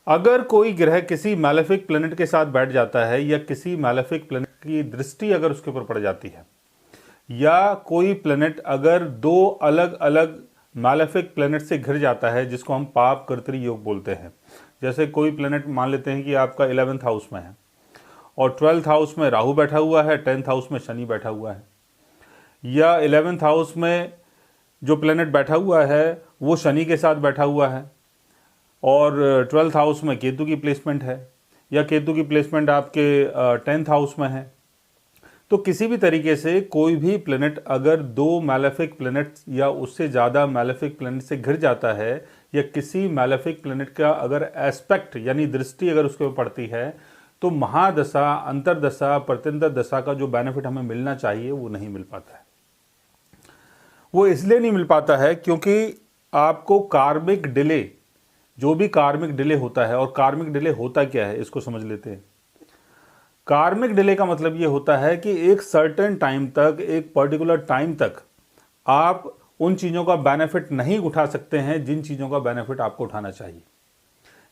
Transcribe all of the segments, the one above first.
अगर कोई ग्रह किसी मैलेफिक प्लैनेट के साथ बैठ जाता है या किसी मैलेफिक प्लैनेट की दृष्टि अगर उसके ऊपर पड़ जाती है, या कोई प्लैनेट अगर दो अलग अलग मैलेफिक प्लैनेट से घिर जाता है, जिसको हम पाप कर्तरी योग बोलते हैं। जैसे कोई प्लैनेट मान लेते हैं कि आपका 11th हाउस में है और 12th हाउस में राहु बैठा हुआ है, 10th हाउस में शनि बैठा हुआ है, या 11th हाउस में जो प्लैनेट बैठा हुआ है वो शनि के साथ बैठा हुआ है और 12th हाउस में केतु की प्लेसमेंट है, या केतु की प्लेसमेंट आपके 10th हाउस में है। तो किसी भी तरीके से कोई भी प्लैनेट अगर दो मैलेफिक प्लैनेट या उससे ज़्यादा मैलेफिक प्लैनेट से घिर जाता है, या किसी मैलेफिक प्लैनेट का अगर एस्पेक्ट यानी दृष्टि अगर उसके ऊपर पड़ती है, तो महादशा, अंतरदशा, प्रत्यंतर दशा का जो बेनिफिट हमें मिलना चाहिए वो नहीं मिल पाता है। वो इसलिए नहीं मिल पाता है क्योंकि आपको कार्मिक डिले, जो भी कार्मिक डिले होता है, और कार्मिक डिले होता क्या है इसको समझ लेते हैं। कार्मिक डिले का मतलब ये होता है कि एक सर्टेन टाइम तक, एक पर्टिकुलर टाइम तक आप उन चीज़ों का बेनिफिट नहीं उठा सकते हैं जिन चीज़ों का बेनिफिट आपको उठाना चाहिए।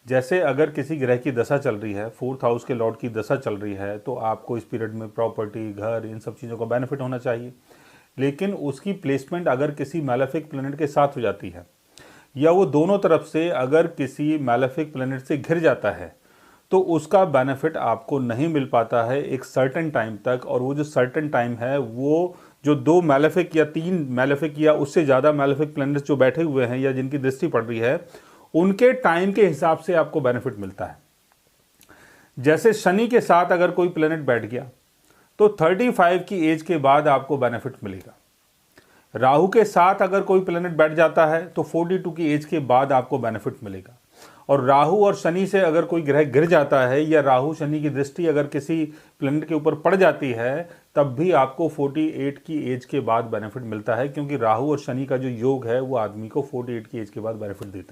जैसे अगर किसी ग्रह की दशा चल रही है, 4th हाउस के लॉर्ड की दशा चल रही है, तो आपको इस पीरियड में प्रॉपर्टी, घर, इन सब चीज़ों का बेनिफिट होना चाहिए। लेकिन उसकी प्लेसमेंट अगर किसी मैलेफिक प्लैनेट के साथ हो जाती है, या वो दोनों तरफ से अगर किसी मैलेफिक प्लैनेट से घिर जाता है, तो उसका बेनिफिट आपको नहीं मिल पाता है एक सर्टेन टाइम तक। और वो जो सर्टेन टाइम है, वो जो दो मैलेफिक या तीन मैलेफिक या उससे ज़्यादा मैलेफिक प्लैनेट्स जो बैठे हुए हैं या जिनकी दृष्टि पड़ रही है, उनके टाइम के हिसाब से आपको बेनिफिट मिलता है। जैसे शनि के साथ अगर कोई प्लैनेट बैठ गया तो 35 की एज के बाद आपको बेनिफिट मिलेगा। राहु के साथ अगर कोई प्लैनेट बैठ जाता है तो 42 की एज के बाद आपको बेनिफिट मिलेगा। और राहु और शनि से अगर कोई ग्रह गिर जाता है, या राहु शनि की दृष्टि अगर किसी प्लैनेट के ऊपर पड़ जाती है, तब भी आपको 48 की एज के बाद बेनिफिट मिलता है, क्योंकि राहु और शनि का जो योग है वो आदमी को 48 की एज के बाद बेनिफिट देता है।